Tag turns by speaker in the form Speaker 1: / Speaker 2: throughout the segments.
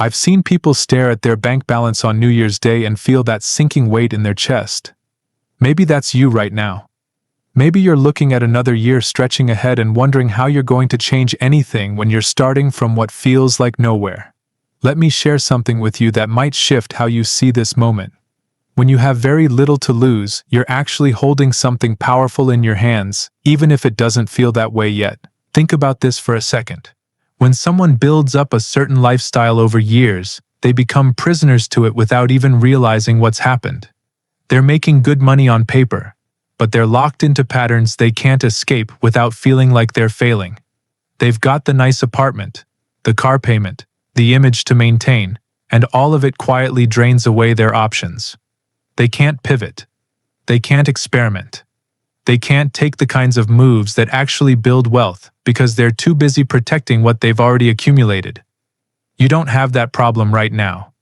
Speaker 1: I've seen people stare at their bank balance on New Year's Day and feel that sinking weight in their chest. Maybe that's you right now. Maybe you're looking at another year stretching ahead and wondering how you're going to change anything when you're starting from what feels like nowhere. Let me share something with you that might shift how you see this moment. When you have very little to lose, you're actually holding something powerful in your hands, even if it doesn't feel that way yet. Think about this for a second. When someone builds up a certain lifestyle over years, they become prisoners to it without even realizing what's happened. They're making good money on paper, but they're locked into patterns they can't escape without feeling like they're failing. They've got the nice apartment, the car payment, the image to maintain, and all of it quietly drains away their options. They can't pivot. They can't experiment. They can't take the kinds of moves that actually build wealth because they're too busy protecting what they've already accumulated. You don't have that problem right now.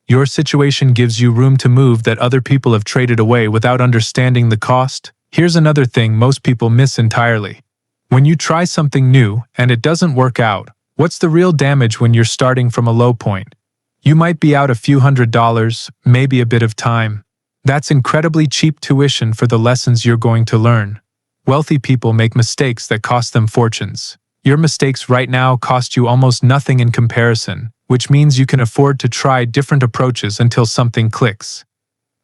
Speaker 1: Your situation gives you room to move that other people have traded away without understanding the cost. Here's another thing most people miss entirely. When you try something new and it doesn't work out, what's the real damage when you're starting from a low point? You might be out a few $100s, maybe a bit of time. That's incredibly cheap tuition for the lessons you're going to learn. Wealthy people make mistakes that cost them fortunes. Your mistakes right now cost you almost nothing in comparison, which means you can afford to try different approaches until something clicks.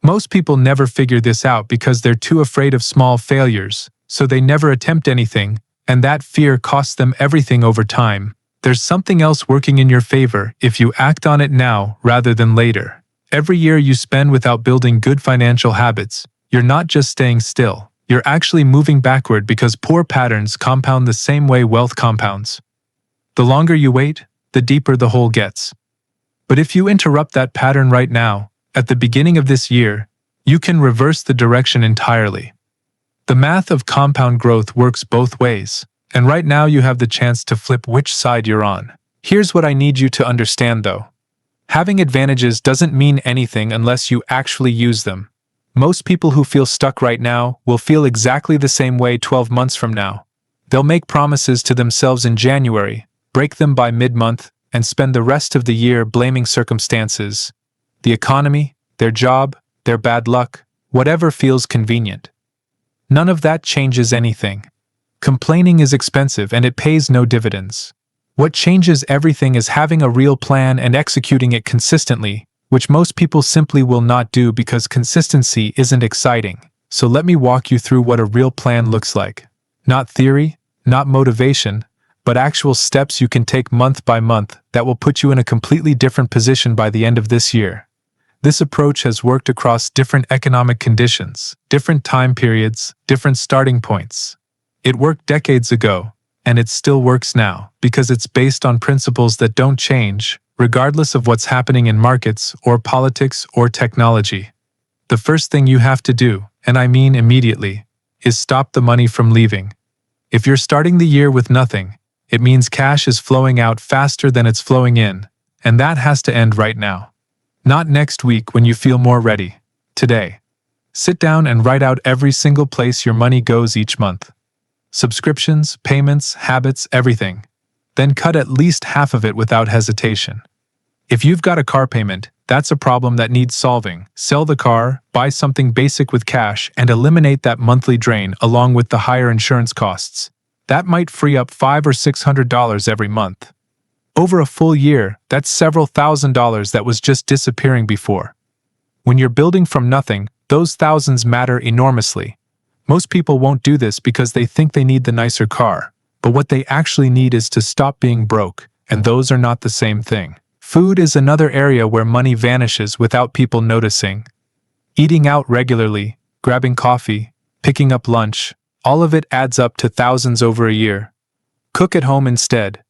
Speaker 1: Most people never figure this out because they're too afraid of small failures, so they never attempt anything, and that fear costs them everything over time. There's something else working in your favor if you act on it now rather than later. Every year you spend without building good financial habits, you're not just staying still, you're actually moving backward because poor patterns compound the same way wealth compounds. The longer you wait, the deeper the hole gets. But if you interrupt that pattern right now, at the beginning of this year, you can reverse the direction entirely. The math of compound growth works both ways, and right now you have the chance to flip which side you're on. Here's what I need you to understand though. Having advantages doesn't mean anything unless you actually use them. Most people who feel stuck right now will feel exactly the same way 12 months from now. They'll make promises to themselves in January, break them by mid-month, and spend the rest of the year blaming circumstances, the economy, their job, their bad luck, whatever feels convenient. None of that changes anything. Complaining is expensive and it pays no dividends. What changes everything is having a real plan and executing it consistently, which most people simply will not do because consistency isn't exciting. So let me walk you through what a real plan looks like. Not theory, not motivation, but actual steps you can take month by month that will put you in a completely different position by the end of this year. This approach has worked across different economic conditions, different time periods, different starting points. It worked decades ago, and it still works now because it's based on principles that don't change, regardless of what's happening in markets or politics or technology. The first thing you have to do, and I mean immediately, is stop the money from leaving. If you're starting the year with nothing, it means cash is flowing out faster than it's flowing in, and that has to end right now. Not next week when you feel more ready. Today. Sit down and write out every single place your money goes each month. Subscriptions, payments, habits, everything. Then cut at least half of it without hesitation. If you've got a car payment, that's a problem that needs solving. Sell the car, buy something basic with cash, and eliminate that monthly drain along with the higher insurance costs. That might free up $500 or $600 every month. Over a full year, that's several $1,000s that was just disappearing before. When you're building from nothing, those thousands matter enormously. Most people won't do this because they think they need the nicer car, but what they actually need is to stop being broke, and those are not the same thing. Food is another area where money vanishes without people noticing. Eating out regularly, grabbing coffee, picking up lunch, all of it adds up to thousands over a year. Cook at home instead.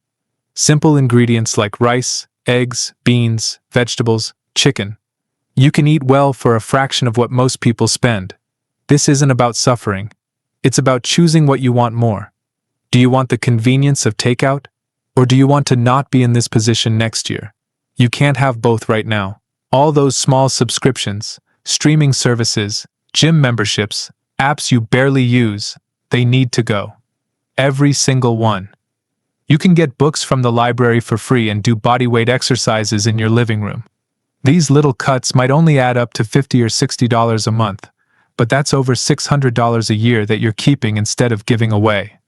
Speaker 1: Simple ingredients like rice, eggs, beans, vegetables, chicken. You can eat well for a fraction of what most people spend. This isn't about suffering. It's about choosing what you want more. Do you want the convenience of takeout? Or do you want to not be in this position next year? You can't have both right now. All those small subscriptions, streaming services, gym memberships, apps you barely use, they need to go. Every single one. You can get books from the library for free and do bodyweight exercises in your living room. These little cuts might only add up to $50 or $60 a month, but that's over $600 a year that you're keeping instead of giving away.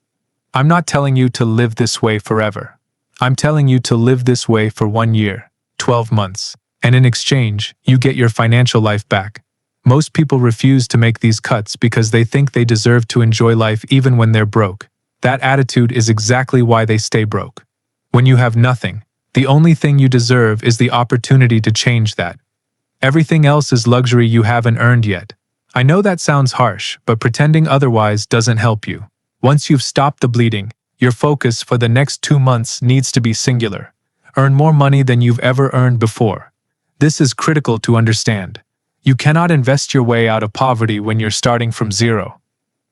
Speaker 1: I'm not telling you to live this way forever. I'm telling you to live this way for 1 year, 12 months, and in exchange, you get your financial life back. Most people refuse to make these cuts because they think they deserve to enjoy life even when they're broke. That attitude is exactly why they stay broke. When you have nothing, the only thing you deserve is the opportunity to change that. Everything else is luxury you haven't earned yet. I know that sounds harsh, but pretending otherwise doesn't help you. Once you've stopped the bleeding, your focus for the next 2 months needs to be singular. Earn more money than you've ever earned before. This is critical to understand. You cannot invest your way out of poverty when you're starting from zero.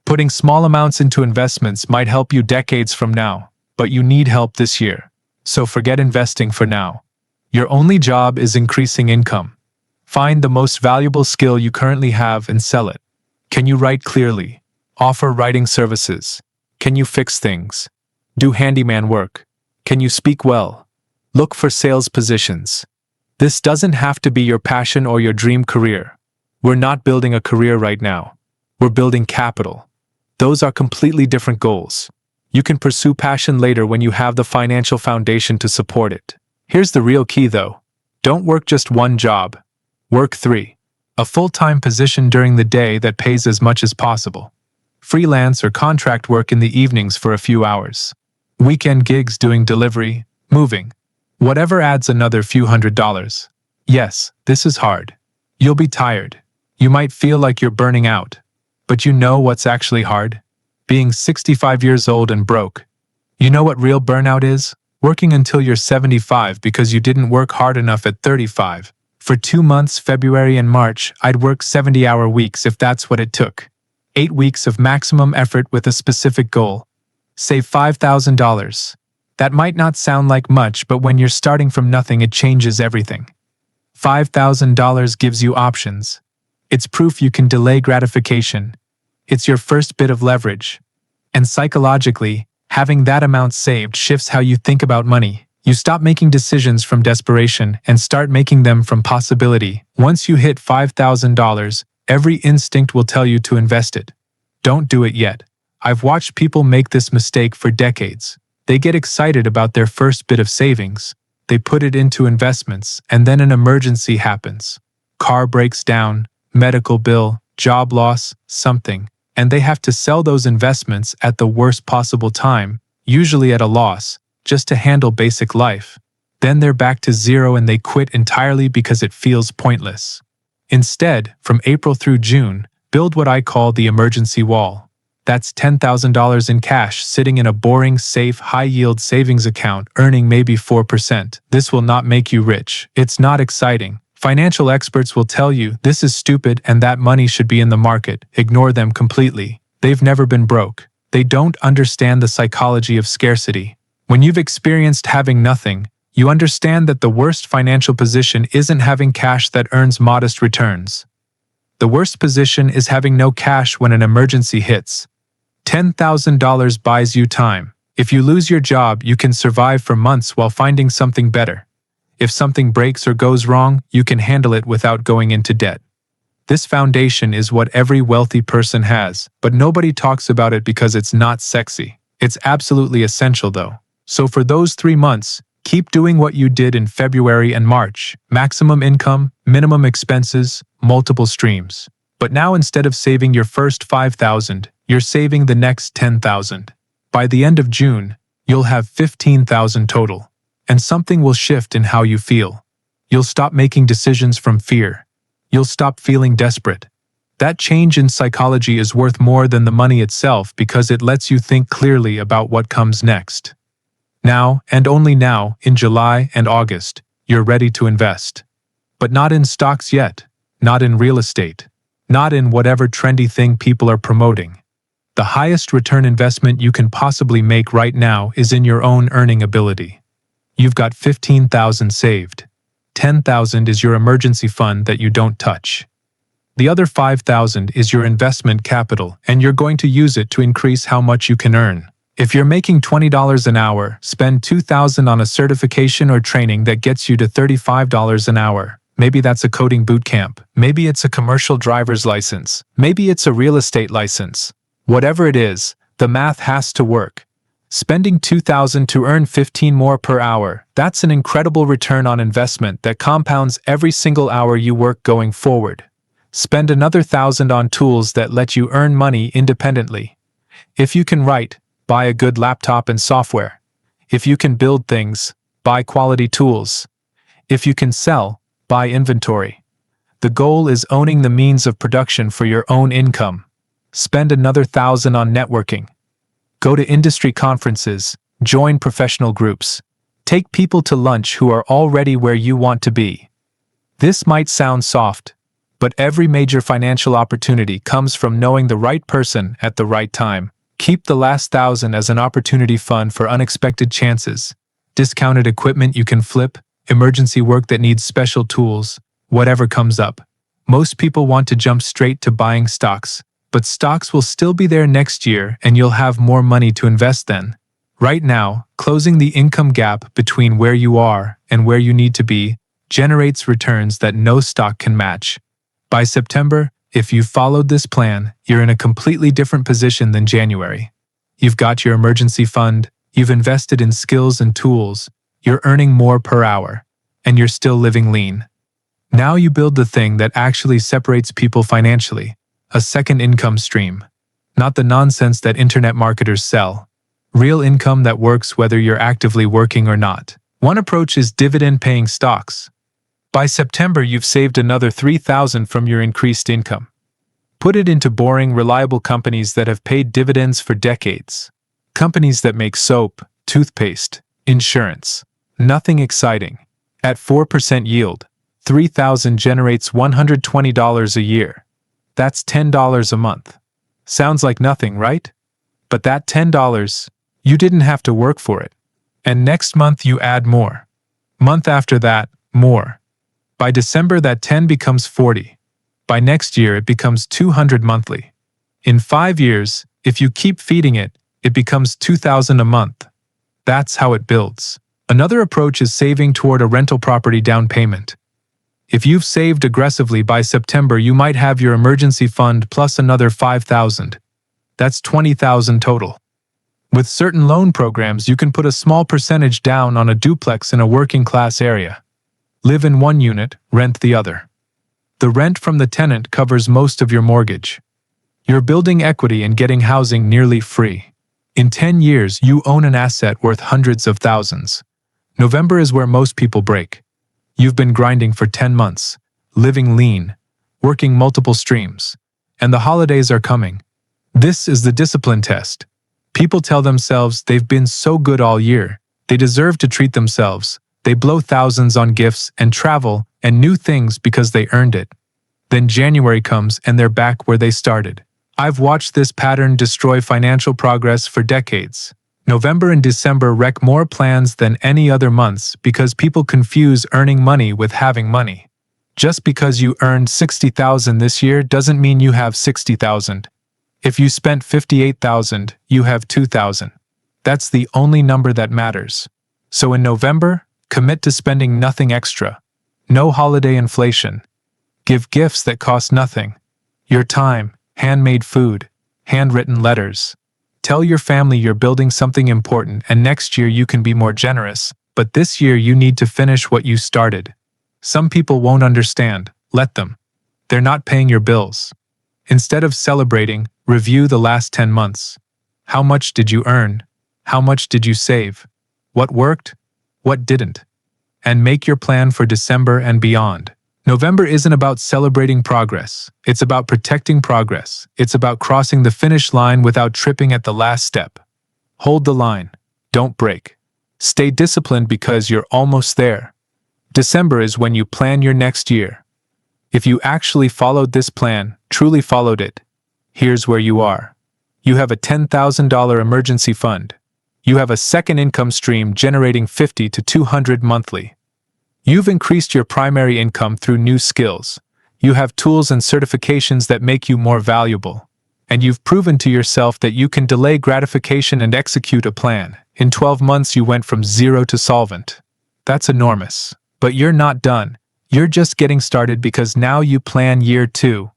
Speaker 1: Putting small amounts into investments might help you decades from now, but you need help this year. So forget investing for now. Your only job is increasing income. Find the most valuable skill you currently have and sell it. Can you write clearly? Offer writing services. Can you fix things? Do handyman work. Can you speak well? Look for sales positions. This doesn't have to be your passion or your dream career. We're not building a career right now. We're building capital. Those are completely different goals. You can pursue passion later when you have the financial foundation to support it. Here's the real key though. Don't work just one job. Work 3. A full-time position during the day that pays as much as possible. Freelance or contract work in the evenings for a few hours. Weekend gigs doing delivery, moving. Whatever adds another few $100s. Yes, this is hard. You'll be tired. You might feel like you're burning out. But you know what's actually hard? Being 65 years old and broke. You know what real burnout is? Working until you're 75 because you didn't work hard enough at 35. For 2 months, February and March, I'd work 70-hour weeks if that's what it took. 8 weeks of maximum effort with a specific goal. Save $5,000. That might not sound like much, but when you're starting from nothing, it changes everything. $5,000 gives you options. It's proof you can delay gratification. It's your first bit of leverage. And psychologically, having that amount saved shifts how you think about money. You stop making decisions from desperation and start making them from possibility. Once you hit $5,000, every instinct will tell you to invest it. Don't do it yet. I've watched people make this mistake for decades. They get excited about their first bit of savings. They put it into investments, and then an emergency happens. Car breaks down, medical bill, job loss, something, and they have to sell those investments at the worst possible time, usually at a loss, just to handle basic life. Then they're back to zero and they quit entirely because it feels pointless. Instead, from April through June, build what I call the emergency wall. That's $10,000 in cash sitting in a boring, safe, high-yield savings account earning maybe 4%. This will not make you rich. It's not exciting. Financial experts will tell you this is stupid and that money should be in the market. Ignore them completely. They've never been broke. They don't understand the psychology of scarcity. When you've experienced having nothing, you understand that the worst financial position isn't having cash that earns modest returns. The worst position is having no cash when an emergency hits. $10,000 buys you time. If you lose your job, you can survive for months while finding something better. If something breaks or goes wrong, you can handle it without going into debt. This foundation is what every wealthy person has, but nobody talks about it because it's not sexy. It's absolutely essential though. So for those 3 months, keep doing what you did in February and March. Maximum income, minimum expenses, multiple streams. But now instead of saving your first $5,000, you're saving the next $10,000. By the end of June, you'll have $15,000 total. And something will shift in how you feel. You'll stop making decisions from fear. You'll stop feeling desperate. That change in psychology is worth more than the money itself because it lets you think clearly about what comes next. Now, and only now, in July and August, you're ready to invest. But not in stocks yet, not in real estate, not in whatever trendy thing people are promoting. The highest return investment you can possibly make right now is in your own earning ability. You've got $15,000 saved. $10,000 is your emergency fund that you don't touch. The other $5,000 is your investment capital, and you're going to use it to increase how much you can earn. If you're making $20 an hour, spend $2,000 on a certification or training that gets you to $35 an hour. Maybe that's a coding boot camp. Maybe it's a commercial driver's license. Maybe it's a real estate license. Whatever it is, the math has to work. Spending $2,000 to earn 15 more per hour, that's an incredible return on investment that compounds every single hour you work going forward. Spend another $1,000 on tools that let you earn money independently. If you can write, buy a good laptop and software. If you can build things, buy quality tools. If you can sell, buy inventory. The goal is owning the means of production for your own income. Spend another $1,000 on networking. Go to industry conferences, join professional groups. Take people to lunch who are already where you want to be. This might sound soft, but every major financial opportunity comes from knowing the right person at the right time. Keep the last $1,000 as an opportunity fund for unexpected chances. Discounted equipment you can flip, emergency work that needs special tools, whatever comes up. Most people want to jump straight to buying stocks, but stocks will still be there next year and you'll have more money to invest then. Right now, closing the income gap between where you are and where you need to be generates returns that no stock can match. By September, if you've followed this plan, you're in a completely different position than January. You've got your emergency fund, you've invested in skills and tools, you're earning more per hour, and you're still living lean. Now you build the thing that actually separates people financially, a second income stream. Not the nonsense that internet marketers sell. Real income that works whether you're actively working or not. One approach is dividend-paying stocks. By September, you've saved another $3,000 from your increased income. Put it into boring, reliable companies that have paid dividends for decades. Companies that make soap, toothpaste, insurance. Nothing exciting. At 4% yield, $3,000 generates $120 a year. That's $10 a month. Sounds like nothing, right? But that $10, you didn't have to work for it. And next month you add more. Month after that, more. By December that 10 becomes 40. By next year it becomes 200 monthly. In 5 years, if you keep feeding it, it becomes $2,000 a month. That's how it builds. Another approach is saving toward a rental property down payment. If you've saved aggressively by September, you might have your emergency fund plus another $5,000. That's $20,000 total. With certain loan programs, you can put a small percentage down on a duplex in a working-class area. Live in one unit, rent the other. The rent from the tenant covers most of your mortgage. You're building equity and getting housing nearly free. In 10 years, you own an asset worth hundreds of thousands. November is where most people break. You've been grinding for 10 months, living lean, working multiple streams, and the holidays are coming. This is the discipline test. People tell themselves they've been so good all year, they deserve to treat themselves. They blow thousands on gifts and travel and new things because they earned it. Then January comes and they're back where they started. I've watched this pattern destroy financial progress for decades. November and December wreck more plans than any other months because people confuse earning money with having money. Just because you earned $60,000 this year doesn't mean you have $60,000. If you spent $58,000, you have $2,000. That's the only number that matters. So in November, commit to spending nothing extra. No holiday inflation. Give gifts that cost nothing. Your time, handmade food, handwritten letters. Tell your family you're building something important and next year you can be more generous, but this year you need to finish what you started. Some people won't understand. Let them. They're not paying your bills. Instead of celebrating, review the last 10 months. How much did you earn? How much did you save? What worked? What didn't? And make your plan for December and beyond. November isn't about celebrating progress. It's about protecting progress. It's about crossing the finish line without tripping at the last step. Hold the line. Don't break. Stay disciplined because you're almost there. December is when you plan your next year. If you actually followed this plan, truly followed it, here's where you are. You have a $10,000 emergency fund. You have a second income stream generating $50 to $200 monthly. You've increased your primary income through new skills. You have tools and certifications that make you more valuable. And you've proven to yourself that you can delay gratification and execute a plan. In 12 months, you went from zero to solvent. That's enormous. But you're not done. You're just getting started because now you plan year 2.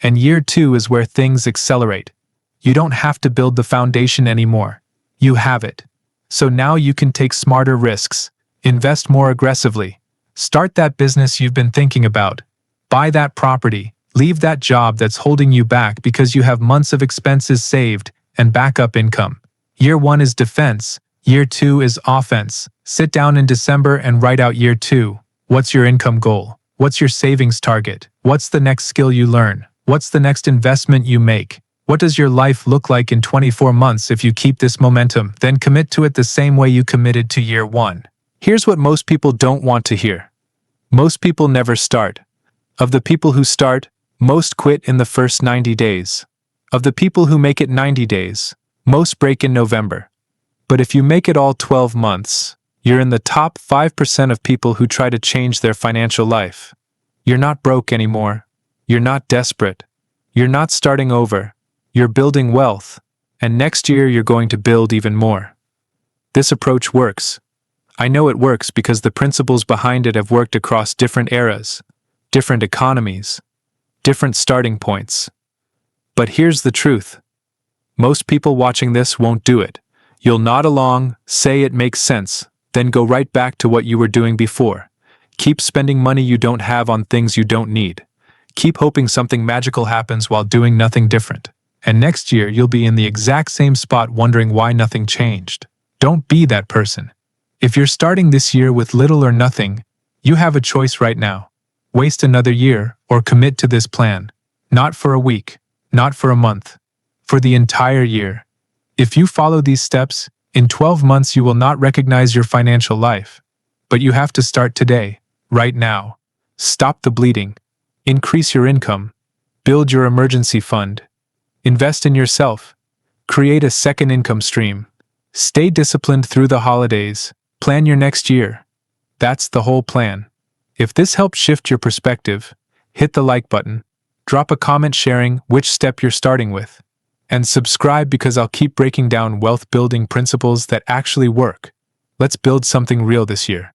Speaker 1: And year 2 is where things accelerate. You don't have to build the foundation anymore. You have it. So now you can take smarter risks, invest more aggressively, start that business you've been thinking about, buy that property, leave that job that's holding you back because you have months of expenses saved and backup income. Year 1 is defense. Year 2 is offense. Sit down in December and write out year 2. What's your income goal? What's your savings target? What's the next skill you learn? What's the next investment you make? What does your life look like in 24 months if you keep this momentum? Then commit to it the same way you committed to year 1. Here's what most people don't want to hear. Most people never start. Of the people who start, most quit in the first 90 days. Of the people who make it 90 days, most break in November. But if you make it all 12 months, you're in the top 5% of people who try to change their financial life. You're not broke anymore. You're not desperate. You're not starting over. You're building wealth. And next year you're going to build even more. This approach works. I know it works because the principles behind it have worked across different eras, different economies, different starting points. But here's the truth. Most people watching this won't do it. You'll nod along, say it makes sense, then go right back to what you were doing before. Keep spending money you don't have on things you don't need. Keep hoping something magical happens while doing nothing different. And next year you'll be in the exact same spot wondering why nothing changed. Don't be that person. If you're starting this year with little or nothing, you have a choice right now. Waste another year or commit to this plan. Not for a week, not for a month, for the entire year. If you follow these steps, in 12 months you will not recognize your financial life. But you have to start today, right now. Stop the bleeding. Increase your income. Build your emergency fund. Invest in yourself. Create a second income stream. Stay disciplined through the holidays. Plan your next year. That's the whole plan. If this helped shift your perspective, hit the like button, drop a comment sharing which step you're starting with, and subscribe because I'll keep breaking down wealth building principles that actually work. Let's build something real this year.